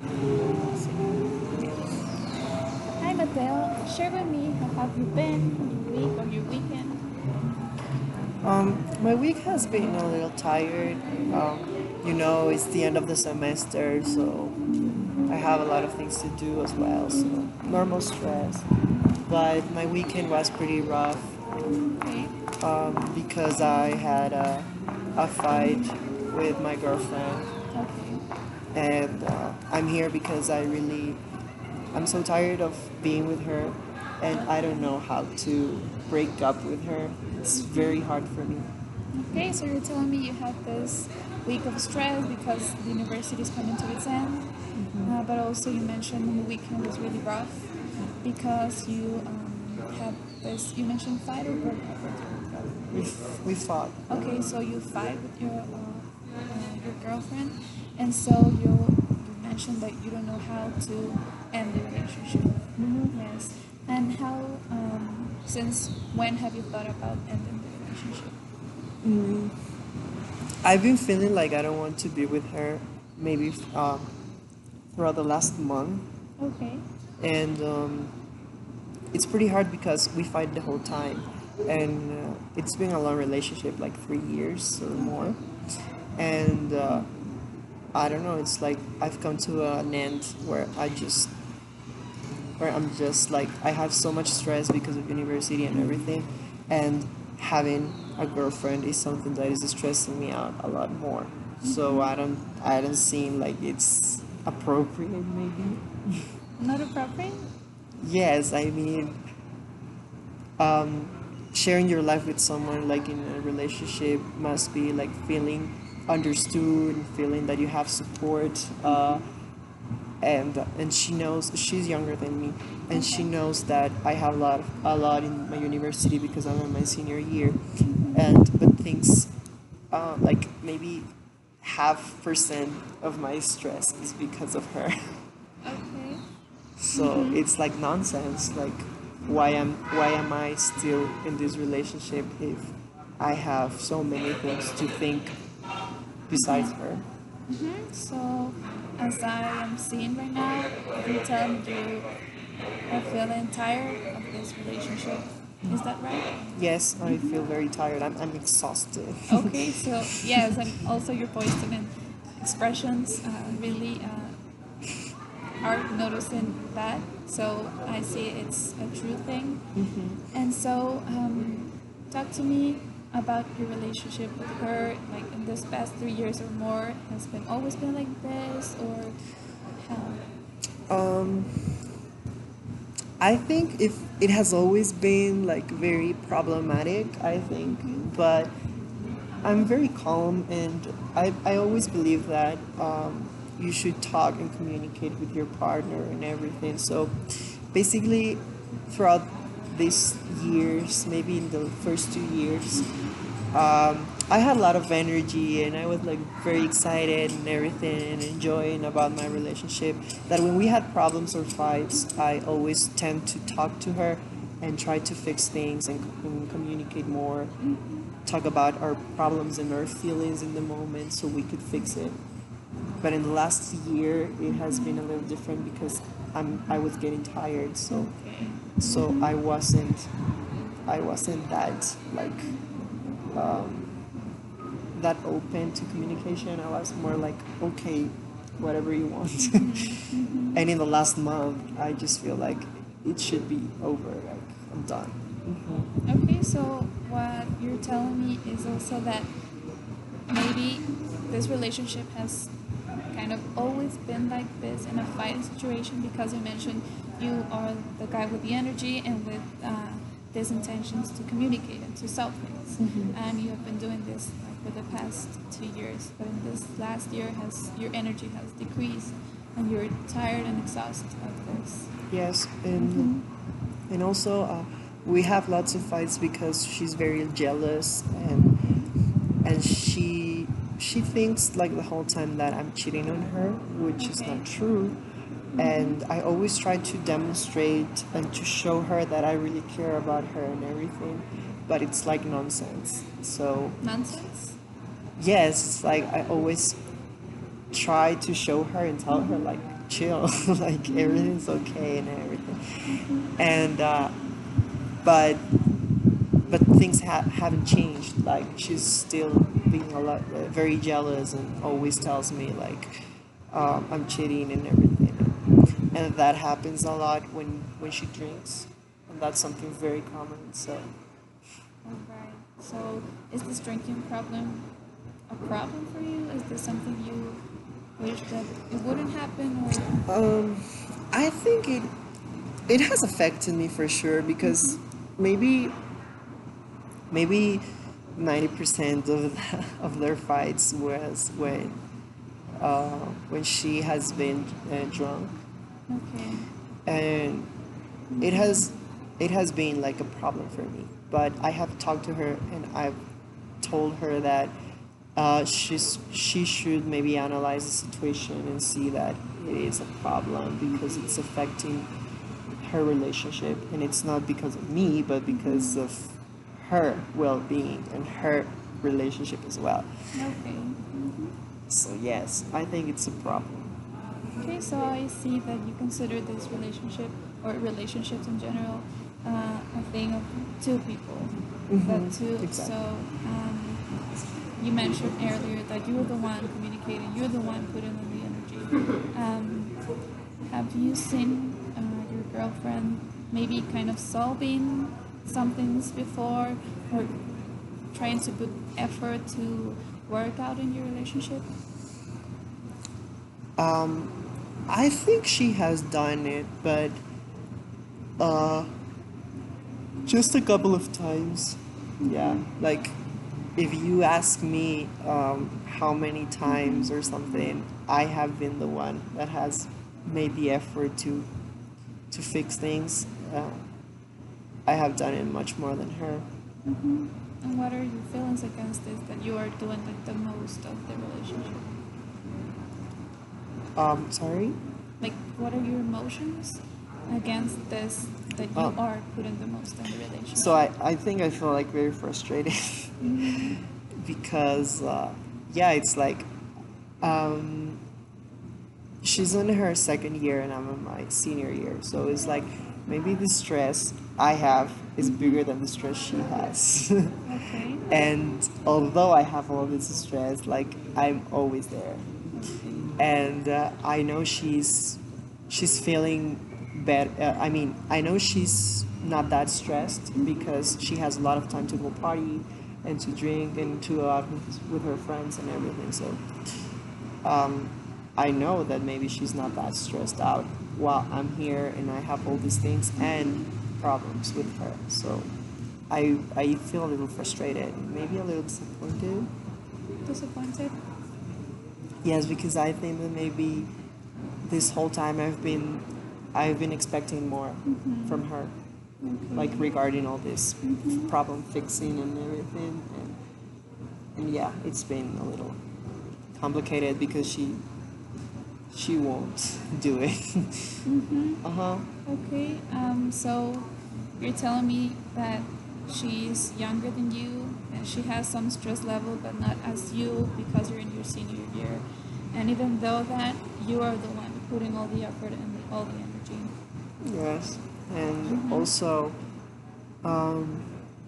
Hi Mateo, share with me how have you been your week or your weekend? My week has been a little tired. It's the end of the semester, so I have a lot of things to do as well, so normal stress. But my weekend was pretty rough Okay, because I had a fight with my girlfriend, okay, and I'm here because I'm so tired of being with her, and I don't know how to break up with her. It's very hard for me. okay. So you're telling me you had this week of stress because the university is coming to its end, but also you mentioned the weekend was really rough because you had this. You mentioned fight or broke up with your We, girlfriend. we fought. Okay, so you fight with your girlfriend, and so you mentioned that you don't know how to end the relationship. Yes, and how since when have you thought about ending the relationship? I've been feeling like I don't want to be with her maybe throughout the last month, Okay, and it's pretty hard because we fight the whole time, and it's been a long relationship, like 3 years or okay, more, and I don't know. It's like I've come to an end where I'm just like I have so much stress because of university and everything, and having a girlfriend is something that is stressing me out a lot more. So I don't seem like it's appropriate maybe. not appropriate. Yes, I mean sharing your life with someone like in a relationship must be like feeling understood and feeling that you have support and she knows she's younger than me and she Okay, knows that I have a lot in my university because I'm in my senior year and but things like maybe half percent of my stress is because of her. okay, So it's like nonsense. Like, why am I still in this relationship if I have so many things to think besides her? so as I am seeing right now, you tell me you are feeling tired of this relationship. Is that right? Yes, I feel very tired. I'm exhausted. Okay, so yes, and also your voice and expressions really are noticing that. So I see it's a true thing. And so, talk to me about your relationship with her. Like in this past 3 years or more, has been always been like this, or how? um, I think if it has always been like very problematic, I think, but I'm very calm and I always believe that you should talk and communicate with your partner and everything. So basically, throughout these years, maybe in the first 2 years, I had a lot of energy and I was like very excited and everything and enjoying about my relationship. That when we had problems or fights, I always tend to talk to her and try to fix things and communicate more, talk about our problems and our feelings in the moment so we could fix it. But in the last year, it has been a little different because I was getting tired, Okay. so I wasn't that like that open to communication. I was more like, okay, whatever you want. And in the last month, I just feel like it should be over. Like I'm done. Okay, so what you're telling me is also that maybe this relationship has kind of always been like this in a fighting situation because you mentioned you are the guy with the energy and with these intentions to communicate and to solve things, and you have been doing this like for the past 2 years. But in this last year, has your energy has decreased, and you're tired and exhausted of this. Yes, and also we have lots of fights because she's very jealous and she thinks like the whole time that I'm cheating on her, which is Okay. not true. And I always try to demonstrate and to show her that I really care about her and everything, but it's like nonsense. So Nonsense. yes, it's like I always try to show her and tell her like chill, like everything's okay and everything. And but things haven't changed. Like she's still being a lot very jealous and always tells me like I'm cheating and everything. And that happens a lot when she drinks, and that's something very common. So Alright. So is this drinking problem a problem for you? Is this something you wish that it wouldn't happen or I think it has affected me for sure because maybe maybe 90% of of their fights was when she has been drunk, okay. and it has it has been like a problem for me. But I have talked to her and I've told her that she should maybe analyze the situation and see that it is a problem because it's affecting her relationship, and it's not because of me but because of her well-being and her relationship as well. Okay. So yes, I think it's a problem. Okay, so I see that you consider this relationship or relationships in general a thing of two people. That two. Exactly. So you mentioned earlier that you're the one communicating, you're the one putting in the energy. Have you seen your girlfriend maybe kind of solving some things before or trying to put effort to work out in your relationship? I think she has done it, but uh, just a couple of times. Yeah, like if you ask me how many times or something, I have been the one that has made the effort to fix things. I have done it much more than her. And what are your feelings against this that you are doing like the most of the relationship? Sorry. Like, what are your emotions against this that you Oh. are putting the most in the relationship? So I think I feel like very frustrated because yeah, it's like um, she's in her second year and I'm in my senior year. So it's like maybe the stress I have is bigger than the stress she has. Okay. And although I have all this stress, like I'm always there. And I know she's feeling bad. I mean, I know she's not that stressed because she has a lot of time to go party and to drink and to go out with her friends and everything. So I know that maybe she's not that stressed out while I'm here and I have all these things and problems with her. So I feel a little frustrated, maybe a little disappointed. Disappointed? Yes, because I think that maybe this whole time I've been expecting more from her, like regarding all this problem fixing and everything, and yeah, it's been a little complicated because she won't do it. Uh-huh. Okay. So you're telling me that she's younger than you and she has some stress level, but not as you because you're in your senior year. And even though that, you are the one putting all the effort and all the energy. Yes, and also,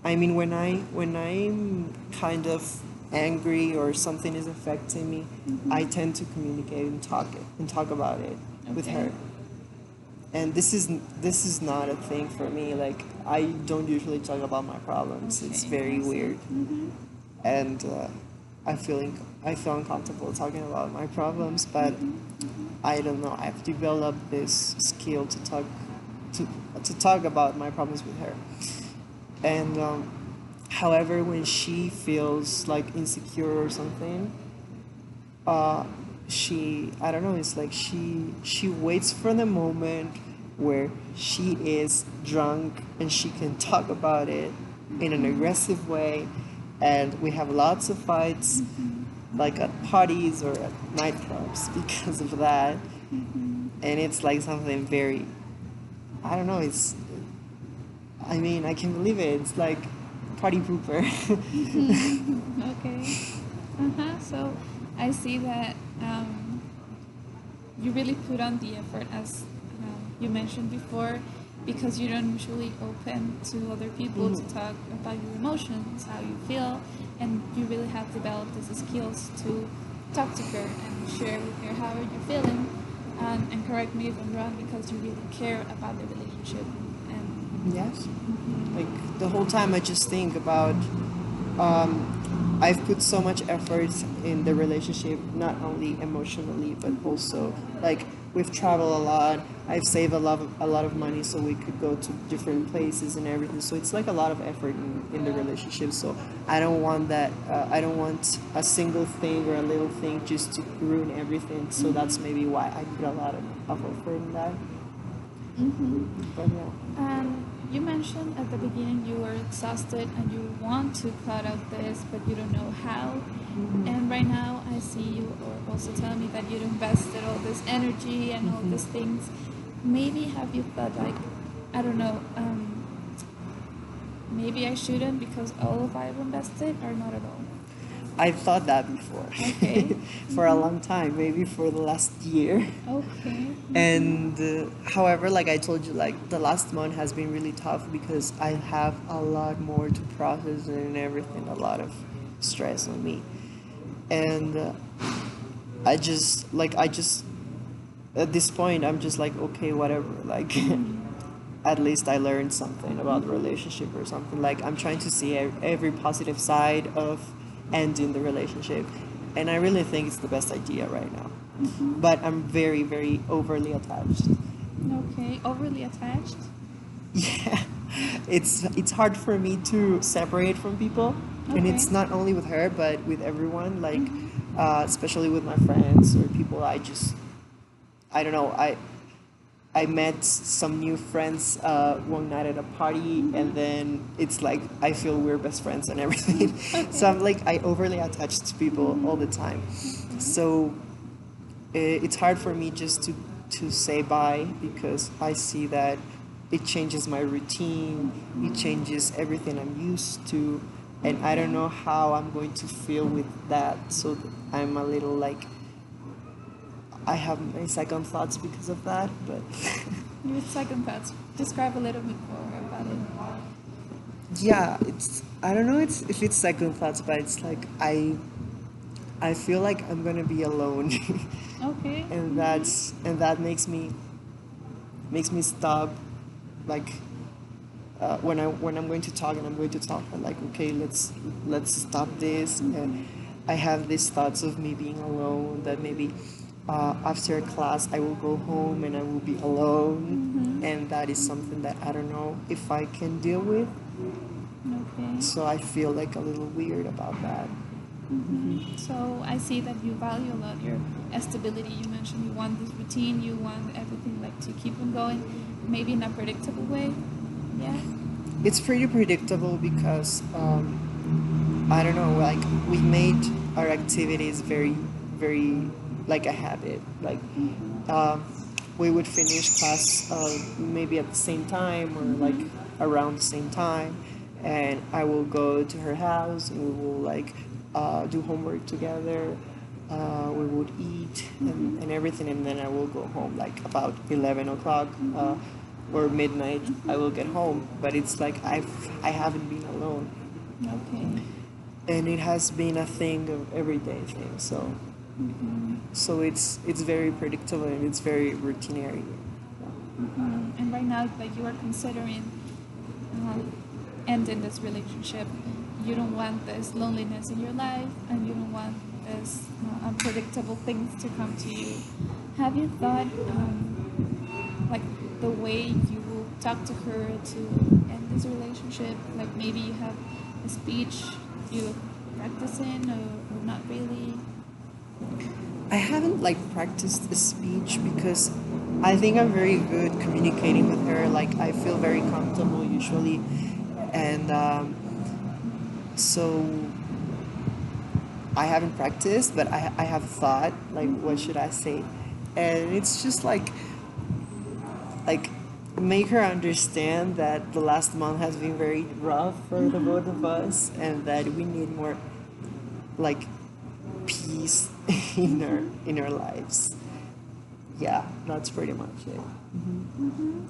I mean, when I'm kind of angry or something is affecting me, I tend to communicate and talk about it with Okay. her. And this is not a thing for me. Like I don't usually talk about my problems. It's Okay, very I see. weird, and I feel uncomfortable talking about my problems. But I don't know. I've developed this skill to to talk about my problems with her. And however, when she feels like insecure or something, uh, she I don't know. It's like she waits for the moment where she is drunk and she can talk about it in an aggressive way, and we have lots of fights, like at parties or at nightclubs because of that. And it's like something very I don't know. It's I mean I can't believe it. It's like party pooper. Okay. Uh-huh. So I see that you really put on the effort, as you mentioned before, because you don't usually open to other people to talk about your emotions, how you feel, and you really have developed these skills to talk to her and share with her how you're feeling, and correct me if I'm wrong, because you really care about the relationship. And Yes. Like the whole time I just think about I've put so much effort in the relationship, not only emotionally but also like we've traveled a lot. I've saved a lot of money so we could go to different places and everything. So it's like a lot of effort in the relationship. So I don't want that. I don't want a single thing or a little thing just to ruin everything. So that's maybe why I put a lot of effort in that. But yeah. you mentioned at the beginning you were exhausted and you want to cut out this, but you don't know how. And right now, I see you are also telling me that you invested all this energy and all these things. Maybe have you thought like, I don't know, maybe I shouldn't because all of I've invested, or not at all? I thought that before Okay. for a long time, maybe for the last year. Okay. And however, like I told you, like the last month has been really tough because I have a lot more to process and everything, a lot of stress on me. And I just at this point I'm just like okay, whatever, like at least I learned something about the relationship or something. Like I'm trying to see every positive side of ending the relationship, and I really think it's the best idea right now. But I'm very, very overly attached. Okay. Overly attached? Yeah, it's hard for me to separate from people, and Okay. it's not only with her but with everyone. Like, especially with my friends or people I don't know. I met some new friends one night at a party, and then it's like I feel we're best friends and everything. So Okay. I'm like I overly attached to people all the time. So it's hard for me just to say bye because I see that it changes my routine, it changes everything I'm used to, and I don't know how I'm going to feel with that. So I'm a little like I have my second thoughts because of that, but Your second thoughts. Describe a little bit more about it. yeah, it's I don't know if it's second thoughts, but it's like I feel like I'm gonna be alone, Okay. and that makes me stop like when I'm going to talk and I'm going to talk, I'm like okay, let's stop this. And I have these thoughts of me being alone, that maybe after class I will go home and I will be alone, and that is something that I don't know if I can deal with. Okay. So I feel like a little weird about that. So I see that you value a lot your stability. You mentioned you want this routine, you want everything like to keep on going, maybe in a predictable way. Yeah. It's pretty predictable because I don't know, like we made our activities very, very like a habit. Like um, we would finish class maybe at the same time or like around the same time, and I will go to her house and we will like do homework together. We would eat and everything, and then I will go home like about 11 o'clock. Or midnight, I will get home, but it's like I haven't been alone, Okay. and it has been a thing of everyday thing. So it's very predictable and it's very routinary. And right now that you are considering ending this relationship, you don't want this loneliness in your life, and you don't want this unpredictable things to come to you. Have you thought like the way you will talk to her to end this relationship? Like maybe you have a speech you practice in, or not really? I haven't like practiced a speech because I think I'm very good communicating with her. Like I feel very comfortable usually, and so I haven't practiced, but I have thought like what should I say, and it's just like make her understand that the last month has been very rough for the both of us, and that we need more like peace in our lives. yeah, that's pretty much it.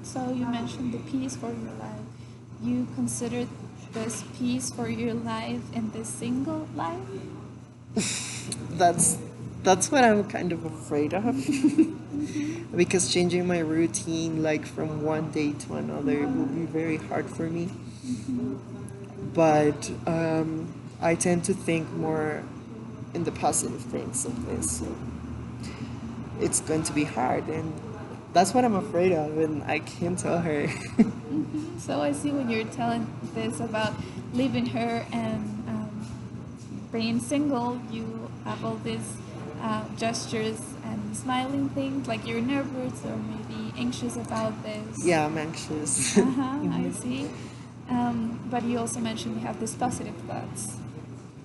So you mentioned the peace for your life. You consider this peace for your life in this single life? That's that's what I'm kind of afraid of. Because changing my routine like from one day to another will be very hard for me. But I tend to think more in the positive things of this. So it's going to be hard, and that's what I'm afraid of, and I can't tell her. So I see when you're telling this about leaving her and being single, you have all these gestures and smiling things, like you're nervous or maybe anxious about this. Yeah, I'm anxious. Uh-huh, I see. But you also mentioned you have these positive thoughts.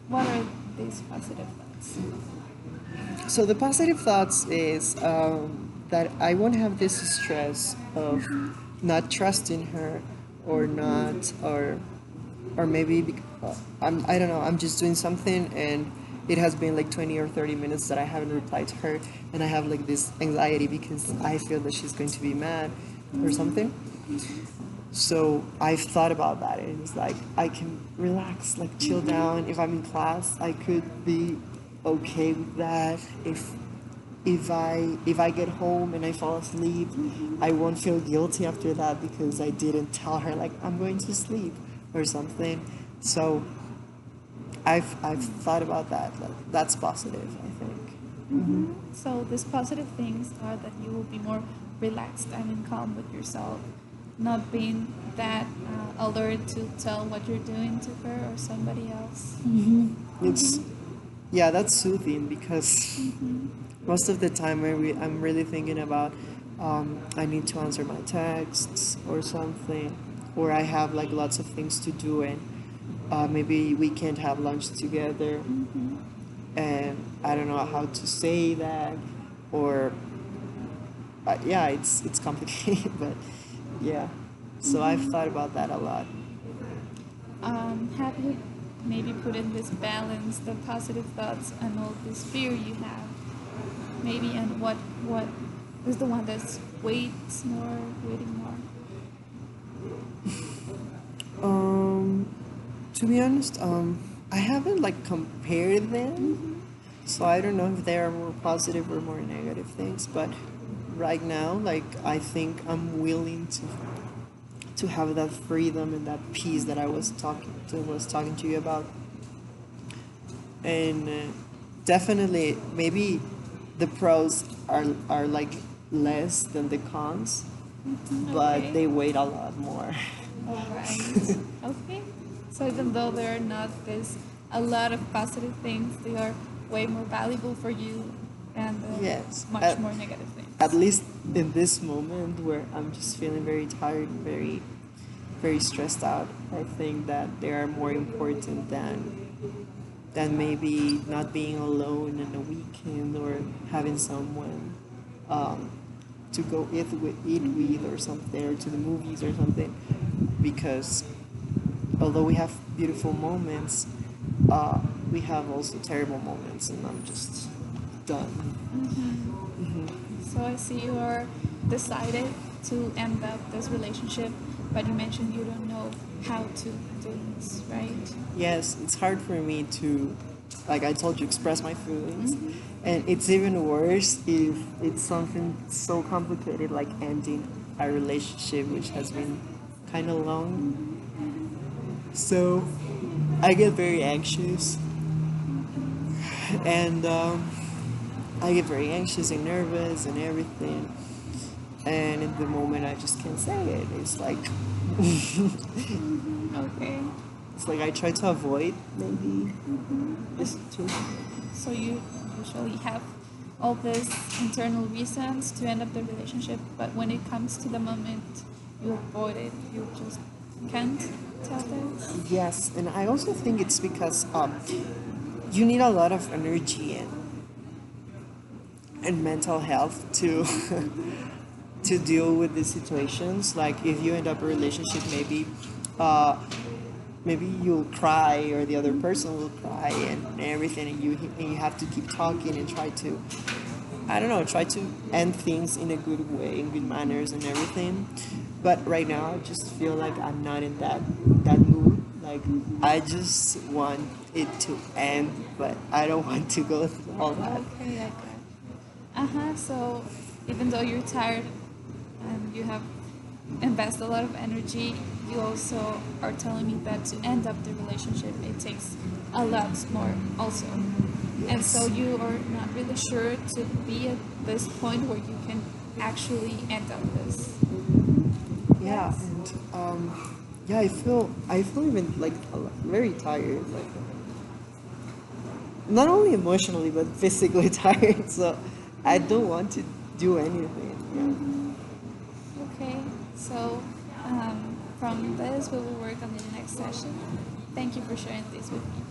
What are these positive thoughts? So the positive thoughts is that I won't have this stress of not trusting her, or not, or maybe I don't know. I'm just doing something and it has been like 20 or 30 minutes that I haven't replied to her, and I have like this anxiety because I feel that she's going to be mad or something. So I've thought about that, and it's like I can relax, like chill down. If I'm in class, I could be okay with that. If I get home and I fall asleep, I won't feel guilty after that because I didn't tell her like I'm going to sleep or something. So I've thought about that. Like that's positive, I think. So these positive things are that you will be more relaxed and in calm with yourself, not being that alert to tell what you're doing to her or somebody else. It's yeah, that's soothing because most of the time I'm really thinking about I need to answer my texts or something, or I have like lots of things to do, and maybe we can't have lunch together, and I don't know how to say that, or yeah, it's complicated, but yeah. So I've thought about that a lot. Have you maybe put in this balance, the positive thoughts and all this fear you have? Maybe, and what is the one that's weights more, weighting more? Um, to be honest, I haven't like compared them, so I don't know if they are more positive or more negative things. But right now, like I think I'm willing to have that freedom and that peace that I was talking to you about, and definitely maybe the pros are like less than the cons, but Okay. they weigh a lot more. All right. Okay. So even though there are not this a lot of positive things, they are way more valuable for you, and Yes, much more negative things. at least in this moment where I'm just feeling very tired and very stressed out, I think that they are more important than maybe not being alone in a weekend or having someone um, to go eat with or something, or to the movies or something, because although we have beautiful moments, uh, we have also terrible moments, and I'm just done. So I see you are decided to end up this relationship, but you mentioned you don't know how to do this, right? Yes, it's hard for me to, like I told you, express my feelings. And it's even worse if it's something so complicated like ending a relationship which has been kind of long. So I get very anxious, and I get very anxious and nervous and everything. And in the moment, I just can't say it. It's like Okay. it's like I try to avoid maybe this situation. So you usually have all these internal reasons to end up the relationship, but when it comes to the moment, you avoid it. You just can't tell this. Yes, and I also think it's because you need a lot of energy and mental health to to deal with these situations. Like if you end up a relationship, uh, maybe you'll cry or the other person will cry and everything, and you have to keep talking and try I don't know, try to end things in a good way, in good manners and everything. But right now, I just feel like I'm not in that mood. Like I just want it to end, but I don't want to go through all that. Okay, I got. Uh-huh. So even though you're tired and you have invested a lot of energy, you also are telling me that to end up the relationship, it takes a lot more also. And so Yes. you are not really sure to be at this point where you can actually end up this. Yeah, Yes. and yeah, I feel even like very tired, like not only emotionally but physically tired. So I don't want to do anything. Okay. So from this, we will work on the next session. Thank you for sharing this with me.